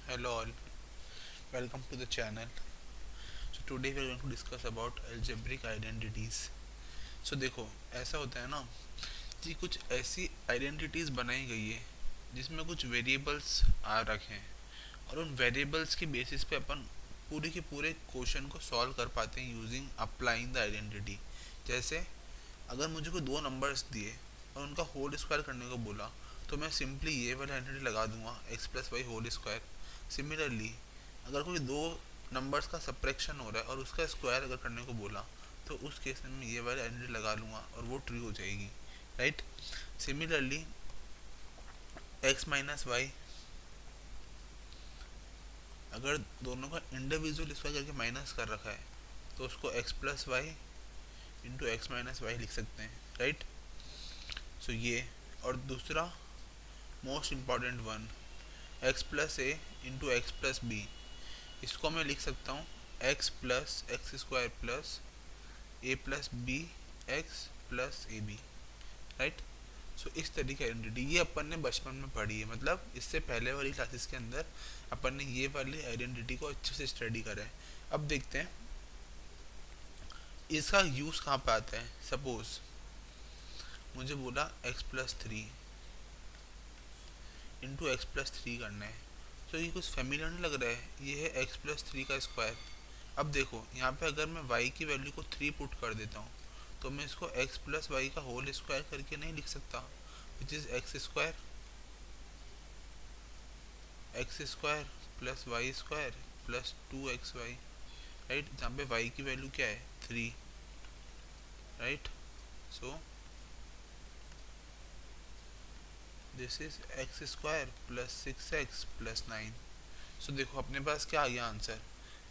Hello all, welcome to the channel. So today we are going to discuss about algebraic identities. So देखो ऐसा होता है ना कि कुछ ऐसी आइडेंटिटीज बनाई गई है जिसमें कुछ वेरिएबल्स आ रखे हैं और उन वेरिएबल्स के बेसिस पे अपन पूरे के पूरे क्वेश्चन को सॉल्व कर पाते हैं यूजिंग अप्लाइंग द आइडेंटिटी। जैसे अगर मुझे कोई दो नंबर्स दिए और उनका होल स्क्वायर करने को बोला तो मैं सिंपली ये वाला आइडेंटिटी लगा दूंगा x plus y whole square. Similarly अगर कोई दो नंबर्स का सब्ट्रैक्शन हो रहा है और उसका स्क्वायर अगर करने को बोला तो उस केस में मैं ये वाली आइडेंटिटी लगा लूँगा और वो ट्रू हो जाएगी, right. Similarly x minus y, अगर दोनों का इंडिविजुअल स्क्वायर करके माइनस कर रखा है तो उसको x plus y into x minus y लिख सकते हैं, राइट। सो ये और दूसरा most important one x plus a into x plus b, इसको मैं लिख सकता हूँ x plus x square plus a plus b x plus a b, right. So इस तरीके की आइडेंटिटी ये अपन ने बचपन में पढ़ी है, मतलब इससे पहले वाली क्लासेस के अंदर अपन ने ये वाली आइडेंटिटी को अच्छे से स्टडी करा है। अब देखते हैं इसका यूज़ कहाँ पे आता है। सपोज मुझे बोला x plus three into x plus three करना है, तो ये कुछ फेमिलियर नहीं लग रहा है, ये है एक्स प्लस थ्री का स्क्वायर। अब देखो यहाँ पे अगर मैं y की वैल्यू को थ्री पुट कर देता हूँ तो मैं इसको x प्लस वाई का होल स्क्वायर करके नहीं लिख सकता, which is x square plus y square plus two x y, right. जहाँ पे y की वैल्यू क्या है three, right. So this is x square plus six x plus nine. So देखो अपने पास क्या आ गया answer,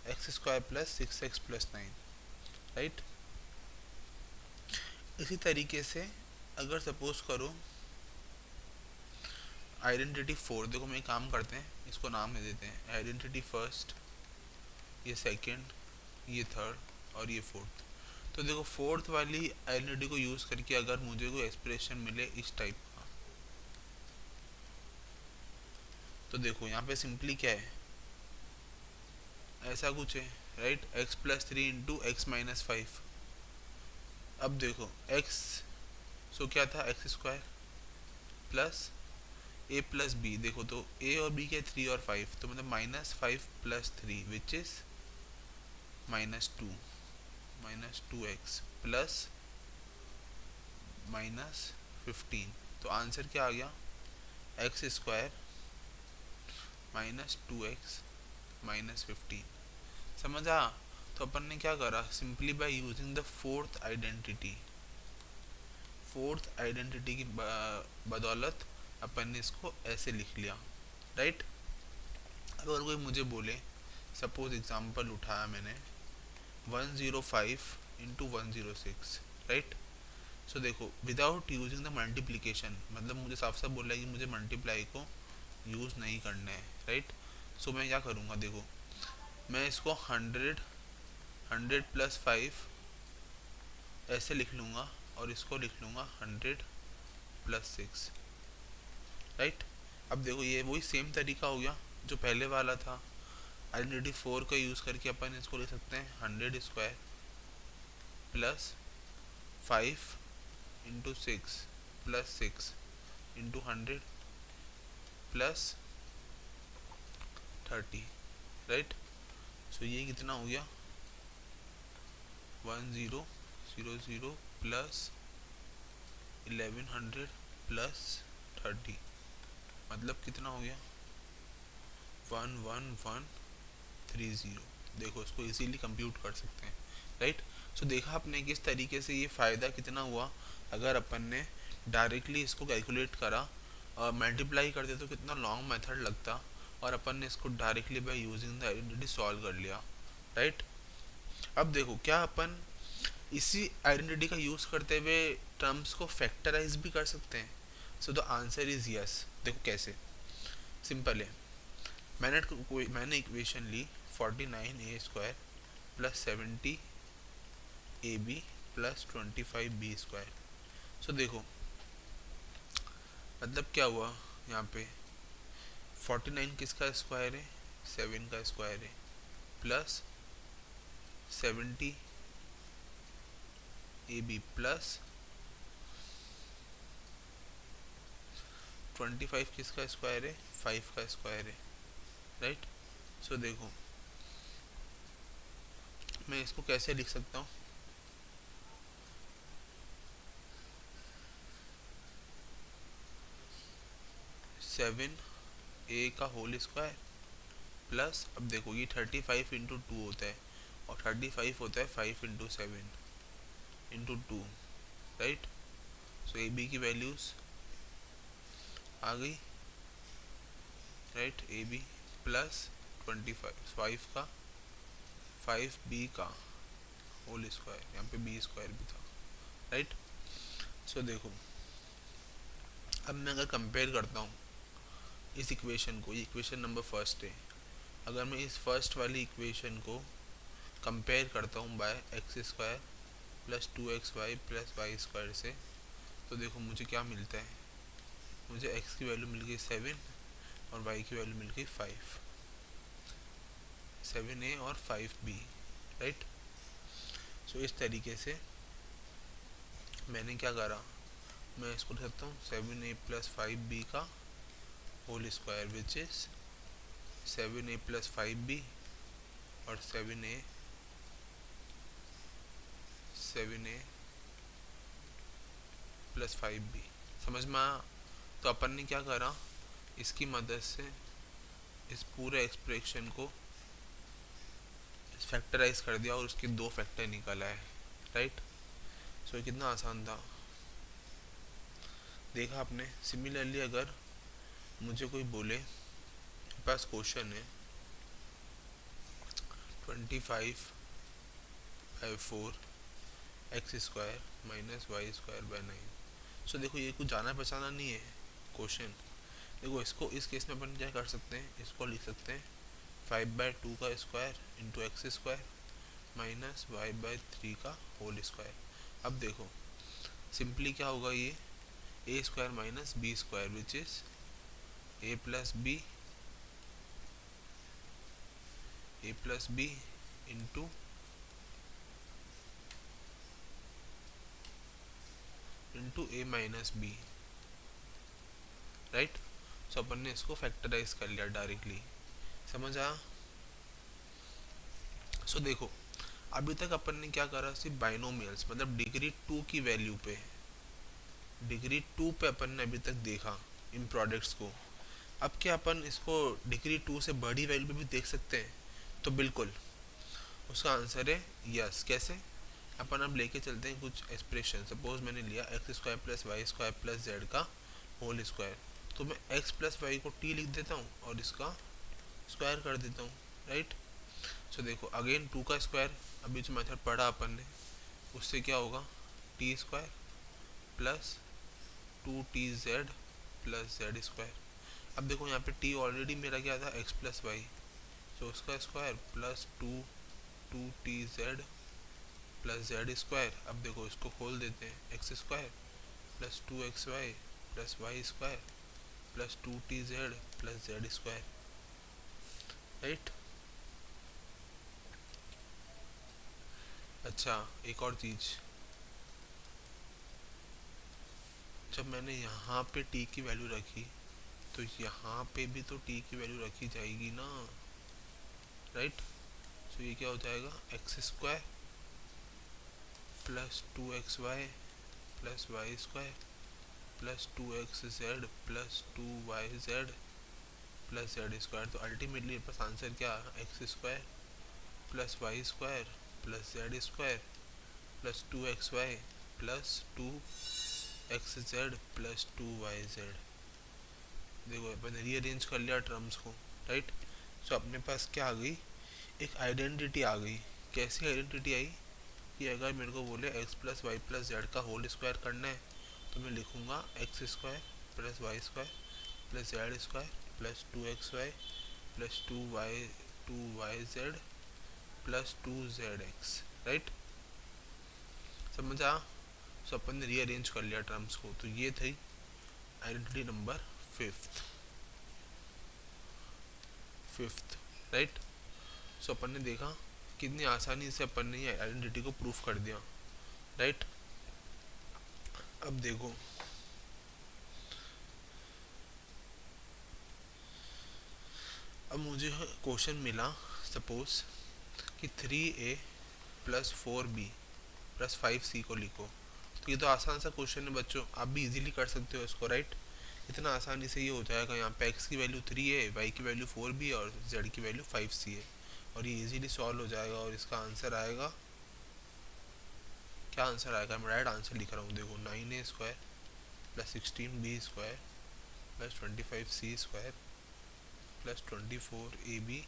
x square plus six x plus nine, right. इसी तरीके से अगर सपोज करो आइडेंटिटी फोर, देखो मैं काम करते हैं इसको नाम दे देते हैं आइडेंटिटी फर्स्ट, ये सेकंड, ये थर्ड और ये फोर्थ। तो देखो फोर्थ वाली आइडेंटिटी को यूज़ करके अगर मुझे कोई एक्सप्रेशन मिले इस टाइप का, तो देखो यहाँ पे सिंपली क्या है, ऐसा कुछ है, right. X plus three into x minus five. अब देखो एक्स, सो क्या था x square plus a plus B, देखो तो ए और बी के थ्री और फाइव, तो मतलब minus five plus three which is minus two x plus minus fifteen. तो आंसर क्या आ गया, x square minus two x minus fifteen. समझा। तो अपन ने क्या करा, simply by using the fourth identity की बदौलत अपन ने इसको ऐसे लिख लिया, राइट। अगर कोई मुझे बोले, सपोज एग्जांपल उठाया मैंने 105 इंटू 106, राइट। सो देखो विदाउट यूजिंग द मल्टीप्लिकेशन, मतलब मुझे साफ साफ बोला है कि मुझे मल्टीप्लाई को यूज़ नहीं करना है, राइट। सो मैं क्या करूँगा, देखो मैं इसको हंड्रेड हंड्रेड प्लस फाइव ऐसे लिख लूँगा और इसको लिख लूँगा हंड्रेड प्लस सिक्स, राइट। अब देखो ये वही सेम तरीका हो गया जो पहले वाला था। आइडेंटिटी फोर का यूज़ करके अपन इसको लिख सकते हैं hundred square plus five into six plus six into hundred plus thirty, right. So ये कितना हो गया, 1000 प्लस 1100 प्लस 30, मतलब कितना हो गया 11130। देखो इसको इजीली कंप्यूट कर सकते हैं, राइट। सो देखा आपने किस तरीके से ये फ़ायदा कितना हुआ, अगर अपन ने डायरेक्टली इसको कैलकुलेट करा और मल्टीप्लाई करते तो कितना लॉन्ग मेथड लगता, और अपन ने इसको directly by using the identity solve कर लिया, राइट। अब देखो क्या अपन इसी आइडेंटिटी का यूज़ करते हुए टर्म्स को फैक्टराइज भी कर सकते हैं। So the answer is yes. देखो कैसे, सिंपल है। मैंने इक्वेशन ली 49a² plus 70ab plus 25b square. So देखो मतलब क्या हुआ, यहाँ पे 49 किसका स्क्वायर है, 7 का स्क्वायर है प्लस 70 AB प्लस 25 किसका स्क्वायर है, 5 का स्क्वायर है, राइट। सो देखो मैं इसको कैसे लिख सकता हूँ, 7A का होल स्क्वायर प्लस, अब देखो ये 35 इंटू टू होता है और 35 होता है 5 into 7 into two, right. So a b की वैल्यूज आ गई, राइट। ए बी प्लस 25 का 5B का होल स्क्वायर, यहाँ पे बी स्क्वायर भी था, राइट। सो देखो अब मैं अगर कंपेयर करता हूँ इस इक्वेशन को, ये इक्वेशन नंबर फर्स्ट है, अगर मैं इस फर्स्ट वाली इक्वेशन को कंपेयर करता हूँ by x square plus 2xy plus y square से, तो देखो मुझे क्या मिलता है, मुझे x की वैल्यू मिल गई 7 और y की वैल्यू मिल गई 5, 7A और 5B, राइट। सो इस तरीके से मैंने क्या करा, मैं इसको लिख सकता हूँ 7A प्लस 5B का whole square which is 7A plus 5B और 7A प्लस 5B, समझ में आया। तो अपन ने क्या करा, इसकी मदद से इस पूरे एक्सप्रेशन को फैक्टराइज कर दिया और उसके दो फैक्टर निकल आए, राइट। सो कितना आसान था, देखा आपने। सिमिलरली अगर मुझे कोई बोले, मेरे पास क्वेश्चन है 25/4 x square minus y square by 9। So देखो ये कुछ जाना पहचाना नहीं है क्वेश्चन। देखो इसको इस केस में अपन क्या कर सकते हैं, इसको लिख सकते हैं 5/2 का square into x square minus y/3 का होल स्क्वायर। अब देखो सिंपली क्या होगा, ये a square minus b square which is a plus b into a minus b, right. So अपन ने इसको फैक्टराइज कर लिया डायरेक्टली, समझ आया। सो देखो अभी तक अपन ने क्या करा, सिर्फ बाइनोमियल्स मतलब डिग्री 2 की वैल्यू पे, डिग्री 2 पे अपन ने अभी तक देखा इन प्रोडक्ट्स को। अब क्या अपन इसको डिग्री 2 से बड़ी वैल्यू पे भी देख सकते हैं, तो बिल्कुल उसका आंसर है यस। कैसे, अपन अब लेके चलते हैं कुछ एक्सप्रेशन। सपोज मैंने लिया x square plus y square plus z का होल स्क्वायर, तो मैं एक्स प्लस वाई को टी लिख देता हूँ और इसका स्क्वायर कर देता हूँ, राइट। सो देखो अगेन 2 का स्क्वायर, अभी जो मेथड पढ़ा अपन ने उससे क्या होगा, T square plus 2TZ plus z square. अब देखो यहाँ पे टी ऑलरेडी मेरा क्या था, एक्स प्लस वाई, तो उसका square plus 2TZ plus z square. अब देखो इसको खोल देते हैं, x square plus 2XY plus y square plus 2TZ plus z square, right. अच्छा एक और चीज़, जब मैंने यहाँ पे टी की वैल्यू रखी तो यहाँ पे भी तो टी की वैल्यू रखी जाएगी ना, राइट। सो ये क्या हो जाएगा, x square plus 2XY plus y square plus 2XZ plus 2YZ plus z square. तो अल्टीमेटली मेरे पास आंसर क्या, x square plus y square plus z square plus 2XY plus 2XZ plus 2YZ। देखो मैंने रीअरेंज कर लिया terms को, right. सो अपने पास क्या आ गई, एक आइडेंटिटी आ गई। कैसी आइडेंटिटी आई कि अगर मेरे को बोले x plus y plus z का होल स्क्वायर करना है, तो मैं लिखूँगा x square plus y square plus z square plus 2XY plus 2YZ plus 2ZX, right. समझा। सो अपन ने रीअरेंज कर लिया टर्म्स को। तो ये थी identity number fifth. Right. So अपन ने देखा कितनी आसानी से अपन ने ये आइडेंटिटी को प्रूफ कर दिया, राइट। अब देखो अब मुझे क्वेश्चन मिला सपोज कि 3A plus 4B plus 5C को लिखो। तो ये तो आसान सा क्वेश्चन है बच्चों, आप भी इजीली कर सकते हो इसको, राइट। इतना आसानी से ये हो जाएगा। यहाँ पे x की वैल्यू 3 है, y की वैल्यू 4b और z की वैल्यू 5c है, और ये इजीली सॉल्व हो जाएगा। और इसका आंसर आएगा, क्या आंसर आएगा, मैं राइट आंसर लिख रहा हूँ, देखो 9a square plus 16b square plus 25c square plus 24ab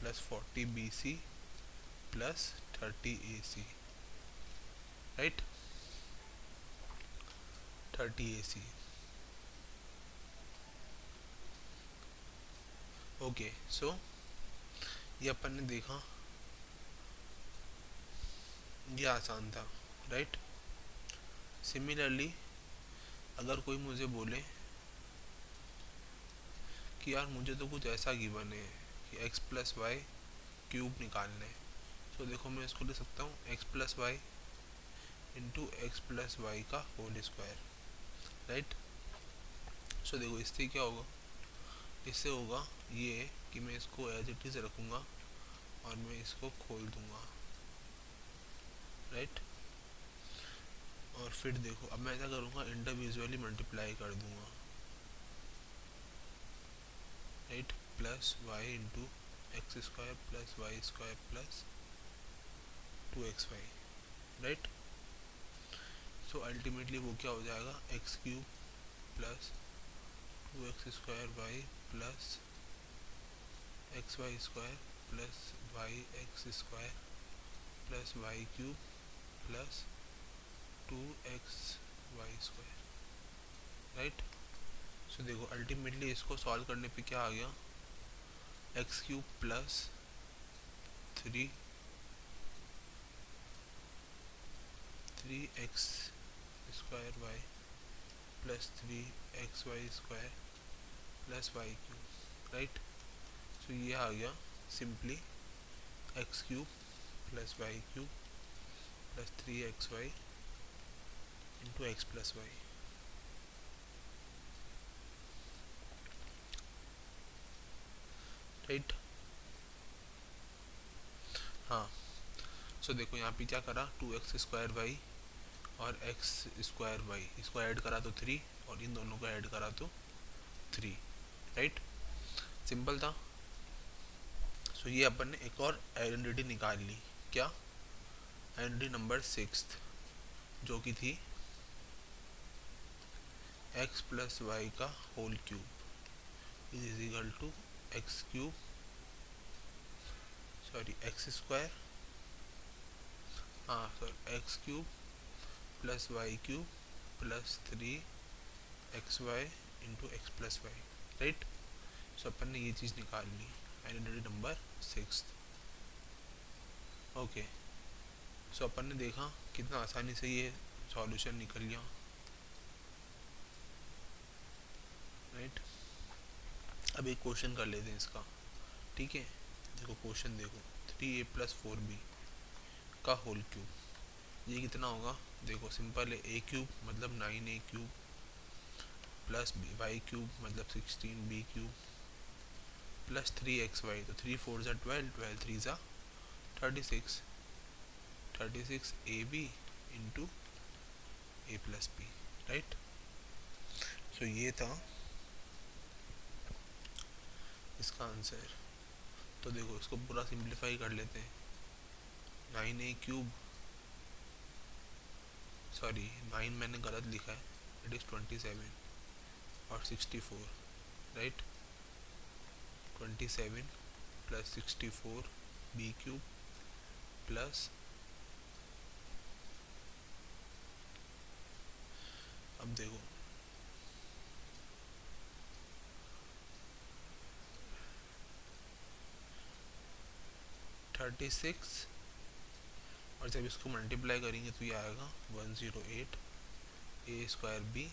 plus 40bc plus 30ac, right, 30ac। Okay, so ये अपन ने देखा, ये आसान था, राइट। सिमिलरली अगर कोई मुझे बोले कि यार मुझे तो कुछ ऐसा गिवन है कि x प्लस वाई क्यूब निकालना है, तो देखो मैं इसको ले सकता हूँ x plus y into x plus y का होल स्क्वायर, राइट। सो देखो इससे क्या होगा, इससे होगा ये कि मैं इसको एज इट इज़ रखूँगा और मैं इसको खोल दूँगा, राइट। और फिर देखो अब मैं ऐसा करूँगा, इंडिविजुअली मल्टीप्लाई कर दूँगा, right, plus y into x square plus y square plus 2xy, right. So ultimately वो क्या हो जाएगा, x cube plus 2x square y plus x y square plus y x square plus y cube plus 2xy square, right. So देखो ultimately इसको solve करने पे क्या आ गया, x cube plus 3x square y plus 3xy square plus y cube, right. So ये आ गया simply x cube plus y cube plus 3xy into x plus y, right. हाँ, सो देखो यहाँ पे क्या करा, 2x स्क्वायर वाई और एक्स स्क्वायर वाई, इसको ऐड करा तो 3 और इन दोनों को ऐड करा तो 3, राइट। सिंपल था। सो ये अपन ने एक और आइडेंटिटी निकाल ली, क्या, आइडेंटिटी नंबर 6 जो कि थी x प्लस वाई का whole cube is equal to x cube, sorry x square, हाँ sorry x cube plus y cube plus 3xy into x plus y, right. So अपन ने ये चीज़ निकाल ली, आइडेंटिटी नंबर 6। ओके, सो अपन ने देखा कितना आसानी से ये सॉल्यूशन निकल गया, राइट। अब एक क्वेश्चन कर लेते हैं इसका, ठीक है। देखो क्वेश्चन देखो, 3a प्लस 4b का होल क्यूब, ये कितना होगा, देखो सिंपल है, a क्यूब मतलब 9a cube plus y cube मतलब 16b क्यूब प्लस 3xy, तो 3 4 ज़ा 12, 12 3 ज़ा 36, 36ab into a plus b, right. So ये था इसका आंसर। तो देखो इसको पूरा सिंप्लीफाई कर लेते हैं, 9a क्यूब, सॉरी 9 मैंने गलत लिखा है, इट इज़ 27 और 64, right. 27 plus 64 b cube plus, अब देखो 36 और जब इसको मल्टीप्लाई करेंगे तो ये आएगा 108 a square b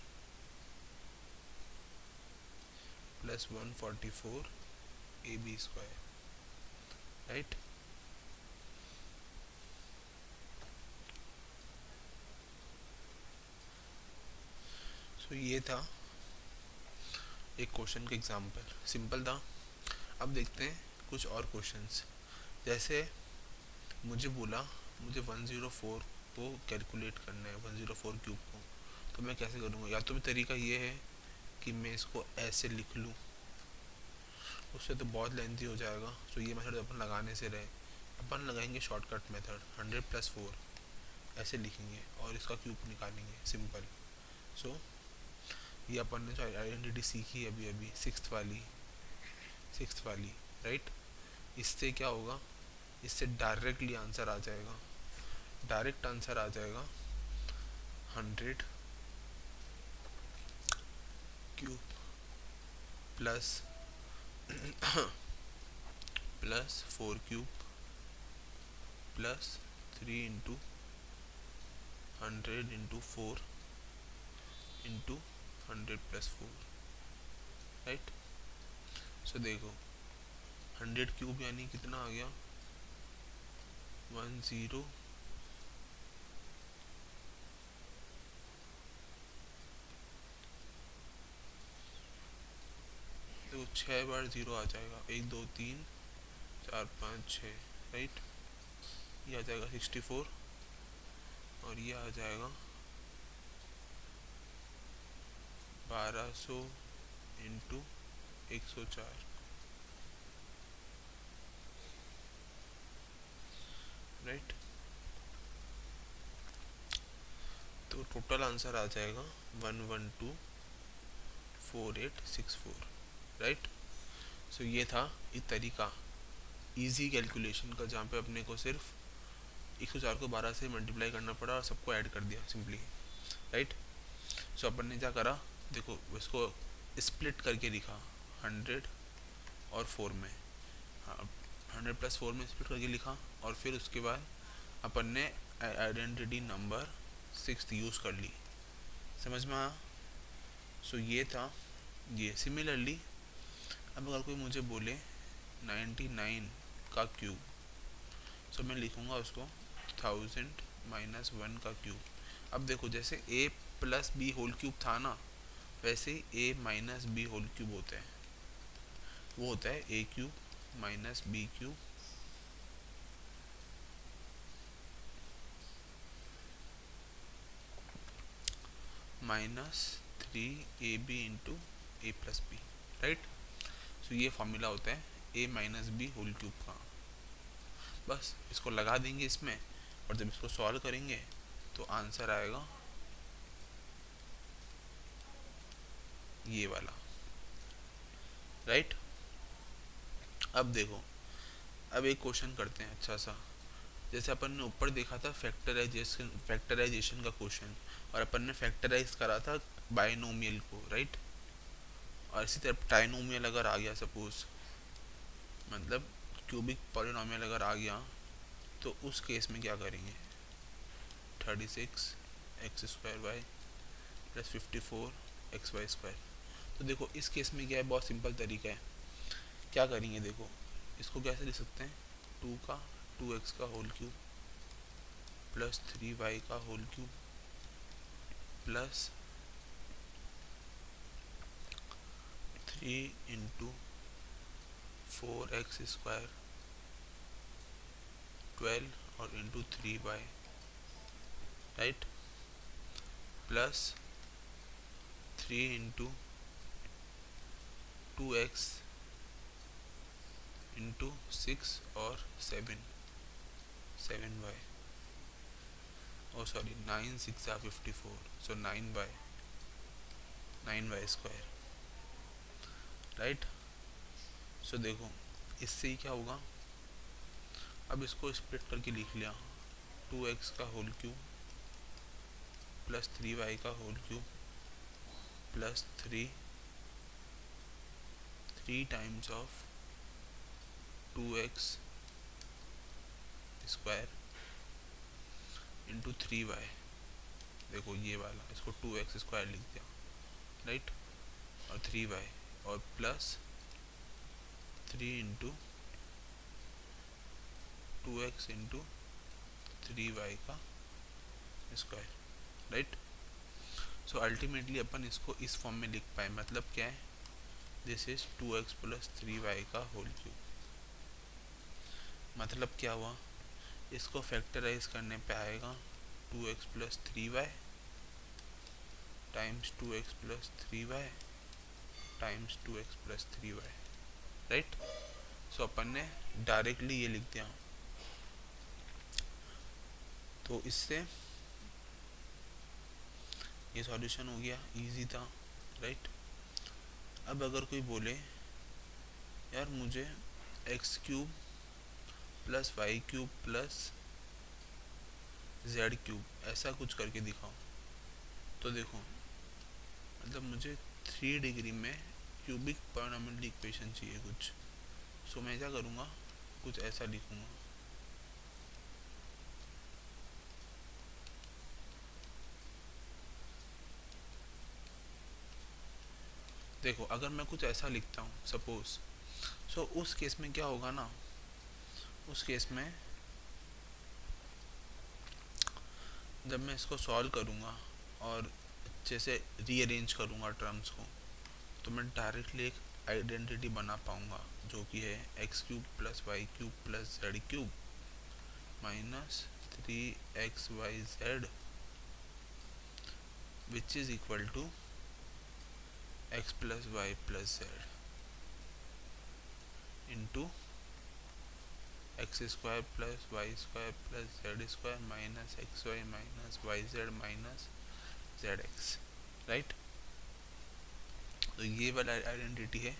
plus 144 a b square, right. So ये था एक क्वेश्चन का एग्जांपल, सिंपल था। अब देखते हैं कुछ और क्वेश्चंस। जैसे मुझे बोला मुझे 104 को कैलकुलेट करना है, 104 क्यूब को, तो मैं कैसे करूँगा? या तो भी तरीका ये है कि मैं इसको ऐसे लिख लूँ, उससे तो बहुत लेंथी हो जाएगा। सो ये मेथड अपन लगाने से रहे, अपन लगाएंगे शॉर्टकट मेथड 100 + 4, ऐसे लिखेंगे और इसका क्यूब निकालेंगे, सिंपल। सो ये अपन ने जो आइडेंटिटी सीखी अभी अभी, सिक्स्थ वाली, राइट। इससे क्या होगा, इससे डायरेक्टली आंसर आ जाएगा, डायरेक्ट आंसर आ जाएगा 100 cube plus +4 cube plus 3 × 100 × 4 into 100 + 4, right. So देखो 100 क्यूब यानी कितना आ गया, 10। देखो 6 बार 0 आ जाएगा, 1 2 3 4 5 6, राइट। ये आ जाएगा 64 और ये आ जाएगा 1200 इंटू 104, राइट। तो टोटल आंसर आ जाएगा 1124864, राइट। सो ये था एक तरीका इजी कैलकुलेशन का, जहाँ पे अपने को सिर्फ 104 को 12 से मल्टीप्लाई करना पड़ा और सबको ऐड कर दिया सिंपली, राइट। सो अपन ने क्या करा, देखो इसको स्प्लिट करके लिखा 100 और 4 में, हाँ 100 + 4 में स्प्लिट करके लिखा, और फिर उसके बाद अपन ने आइडेंटिटी नंबर 6 यूज़ कर ली, समझ में आया। सो ये था ये। सिमिलरली अब अगर कोई मुझे बोले 99 का क्यूब, सो मैं लिखूँगा उसको 1000 - 1 का क्यूब। अब देखो जैसे a + b होल क्यूब था ना, वैसे ही a - b होल क्यूब होता है, वो होता है a³ - b³ -3ab into a + b, right. So ये फॉर्मूला होता है a - b होल क्यूब का। बस इसको लगा देंगे इसमें, और जब इसको सॉल्व करेंगे तो आंसर आएगा ये वाला, राइट। अब देखो, अब एक क्वेश्चन करते हैं अच्छा सा। जैसे अपन ने ऊपर देखा था फैक्टराइजेशन का क्वेश्चन, और अपन ने फैक्टराइज करा था बायनोमियल को, राइट। और इसी तरह ट्राइनोमियल अगर आ गया सपोज, मतलब क्यूबिक पॉलिनोमियल अगर आ गया, तो उस केस में क्या करेंगे, 36x² + 54xy²। तो देखो इस केस में क्या है, बहुत सिंपल तरीका है। क्या करेंगे, देखो इसको कैसे लिख सकते हैं, 2x का होल क्यूब प्लस 3y का होल क्यूब प्लस 3 × 4x², 12 और into 3y, right, plus 3 × 2x into 6 और 7y, ओ सॉरी 9 × 6 = 54, सो 9y², राइट। सो देखो इससे ही क्या होगा, अब इसको स्प्लिट करके लिख लिया, 2x का होल क्यूब प्लस 3y का whole cube plus 3 times of 2x² into 3y। देखो ये वाला, इसको 2x² लिख दिया, राइट, और 3y, और प्लस 3 × 2x इंटू 3y का स्क्वायर, राइट। सो अल्टीमेटली अपन इसको इस फॉर्म में लिख पाए, मतलब क्या है, this is 2x plus 3y का होल क्यूब। मतलब क्या हुआ, इसको फैक्टराइज करने पे आएगा 2x plus 3y times 2x plus 3y times 2x plus 3y, right. So अपन ने डायरेक्टली ये लिख दिया, तो इससे ये सॉल्यूशन हो गया, इजी था, राइट। अब अगर कोई बोले यार मुझे x cube plus y cube plus z cube ऐसा कुछ करके दिखाओ, तो देखो मतलब मुझे 3 डिग्री में क्यूबिक पॉलिनॉमियल इक्वेशन चाहिए कुछ। सो मैं क्या करूँगा, कुछ ऐसा लिखूँगा, देखो अगर मैं कुछ ऐसा लिखता हूँ सपोज, सो उस केस में क्या होगा ना, उस केस में जब मैं इसको सॉल्व करूँगा और अच्छे से रीअरेंज करूँगा टर्म्स को, तो मैं डायरेक्टली एक आइडेंटिटी बना पाऊँगा जो कि है x cube plus y cube plus z cube minus 3xyz which is equal to x plus y plus z into x square plus y square plus z square minus x y minus y z minus z x, right. तो ये वाला identity है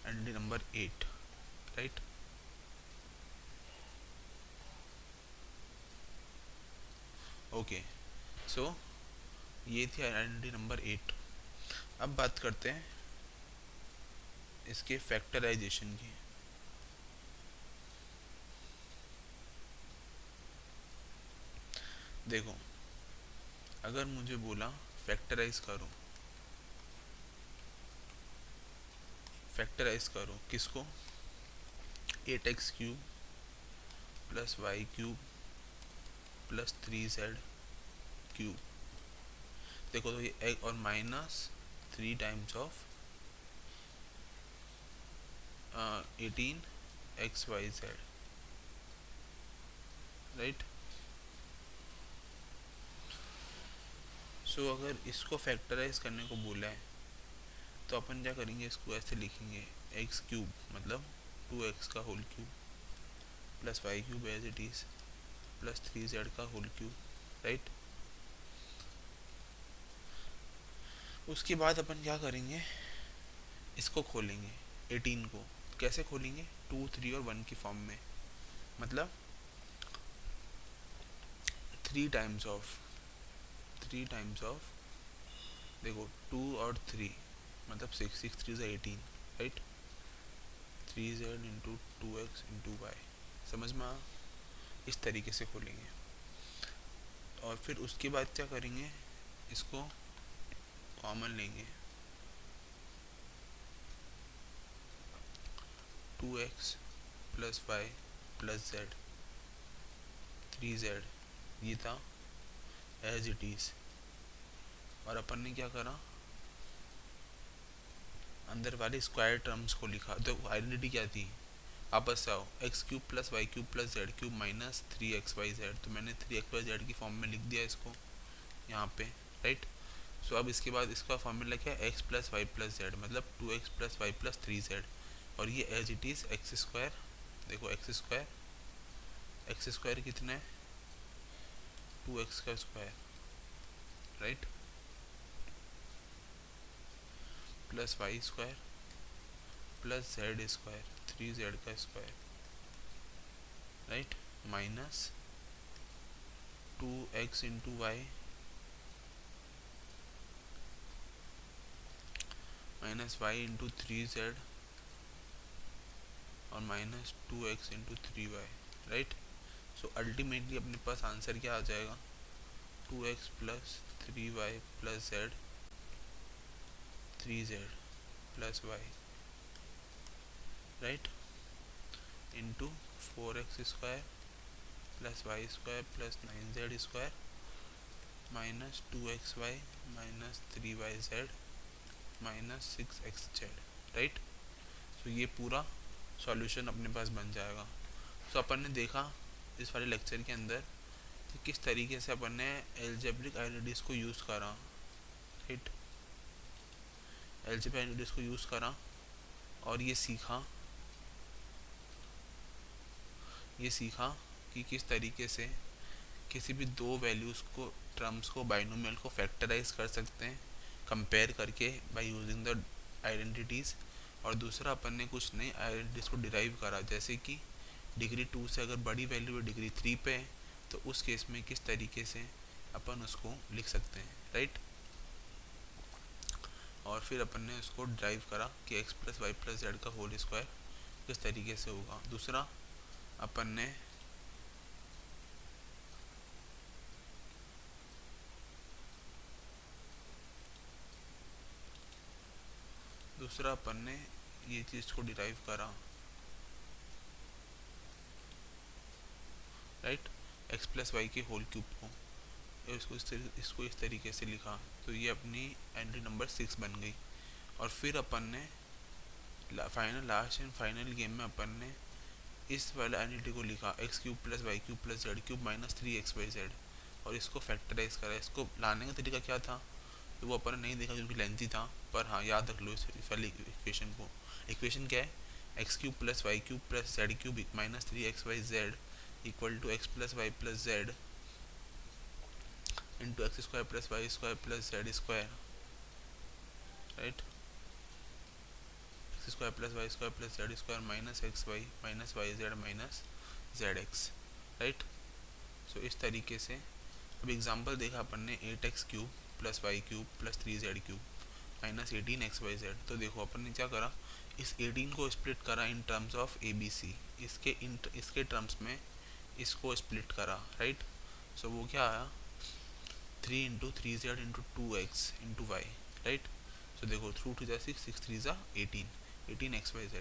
identity number 8, right. Okay, so ये थी identity number 8। अब बात करते हैं इसके फैक्टराइजेशन की। देखो अगर मुझे बोला फैक्टराइज करो, फैक्टराइज करो किसको, 8x cube plus y cube plus 3z cube, देखो तो ये एक और minus 3 times of 18xyz, right. So अगर इसको फैक्टराइज करने को बोला है तो अपन क्या करेंगे, इसको ऐसे लिखेंगे एक्स क्यूब मतलब 2x का whole cube plus y cube as it is plus 3z का होल क्यूब, राइट। उसके बाद अपन क्या करेंगे, इसको खोलेंगे 18 को, कैसे खोलेंगे, 2 3 और 1 की फॉर्म में, मतलब 3 टाइम्स ऑफ देखो 2 और 3 मतलब 6 6 3 से 18, right. 3z into 2x into Y, समझ में आ, इस तरीके से खोलेंगे। और फिर उसके बाद क्या करेंगे, इसको कॉमन लेंगे, 2x plus y plus z 3z, ये था एज इट इज़। और अपन ने क्या करा, अंदर वाले स्क्वायर टर्म्स को लिखा, तो आइडेंटिटी क्या थी, आपस से आओ, x cube plus y cube plus z cube minus 3xyz, तो मैंने 3xyz की फॉर्म में लिख दिया इसको यहाँ पे, राइट। सो अब इसके बाद इसका फॉर्मूला क्या है, x plus y plus z मतलब 2x plus y plus 3z, और ये as it is x square, देखो एक्स स्क्वायर कितना है, 2x का square, right, plus y square plus z square 3z का square, right, minus 2x into y minus y into 3z और minus 2x into 3y, right. So ultimately अपने पास answer क्या आ जाएगा, 2x plus 3y plus z 3z plus y, right, into 4x square plus y square plus 9z square minus 2xy minus 3yz minus 6xz, right. तो ये पूरा solution अपने पास बन जाएगा। तो अपन ने देखा इस वाले लेक्चर के अंदर कि किस तरीके से अपन ने एल्जेब्रिक आइडेंटिटीज को यूज़ करा, राइट। एल्जेब्रिक आइडेंटिटीज को यूज़ करा और ये सीखा कि किस तरीके से किसी भी दो वैल्यूज़ को टर्म्स को बाइनोमियल को फैक्टराइज कर सकते हैं कंपेयर करके बाय यूजिंग द आइडेंटिटीज़। और दूसरा अपन ने कुछ नई आइडेंटिटीज़ को डिराइव करा, जैसे कि डिग्री 2 से अगर बड़ी वैल्यू है डिग्री 3 पे है तो उस केस में किस तरीके से अपन उसको लिख सकते हैं, राइट। और फिर अपन ने उसको ड्राइव करा कि x plus y plus z का होल स्क्वायर किस तरीके से होगा। दूसरा अपन ने ये चीज़ को डिराइव करा, राइट, एक्स प्लस वाई के होल क्यूब को, इसको इस तरीके से लिखा। तो ये अपनी एंट्री नंबर 6 बन गई। और फिर अपन ने लास्ट एंड फाइनल गेम में अपन ने इस वाले आइडेंटिटी को लिखा x cube plus y cube plus z cube minus 3xyz और इसको फैक्टराइज करा। इसको लाने का तरीका क्या था तो वो अपन ने नहीं देखा क्योंकि लेंथी था, पर हाँ याद रख लो इस वाली इक्वेशन को। इक्वेशन क्या है, x cube plus y cube plus z cube minus 3xyz equal to x plus y plus z into x square plus y square plus z square, right. X square plus y square plus z square minus x y minus y z minus z x, right. So इस तरीके से अब example देखा अपन ने 8x cube plus y cube plus 3z cube minus 18xyz। तो देखो अपन ने क्या करा, इस 18 को स्प्लिट करा इन टर्म्स ऑफ ABC, इसके टर्म्स में इसको स्प्लिट करा, राइट। सो वो क्या आया 3 into 3z into 2x into y, right. So देखो 2 2 6 6 3 18xyz।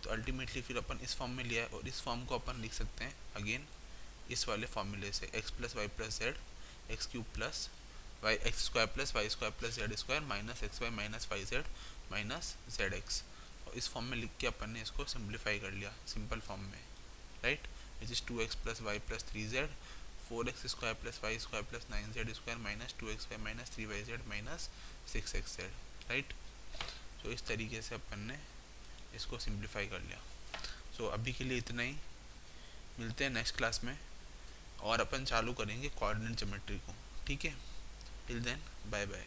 तो अल्टीमेटली फिर अपन इस फॉर्म में लिया है और इस फॉर्म को अपन लिख सकते हैं अगेन इस वाले फॉर्मूले से x plus y plus z x cube plus y x square plus y square plus z square minus x y minus y z minus z x. और इस फॉर्म में लिख के अपन ने इसको सिंप्लीफाई कर लिया सिंपल फॉर्म में, right, which is 2x plus y plus 3z 4x square plus y square plus 9z square minus 2x y minus 3yz minus 6xz, right. So इस तरीके से अपन ने इसको सिंप्लीफाई कर लिया। सो अभी के लिए इतना ही, मिलते हैं नेक्स्ट क्लास में और अपन चालू करेंगे कोऑर्डिनेट ज्योमेट्री को, ठीक है। Till then bye bye.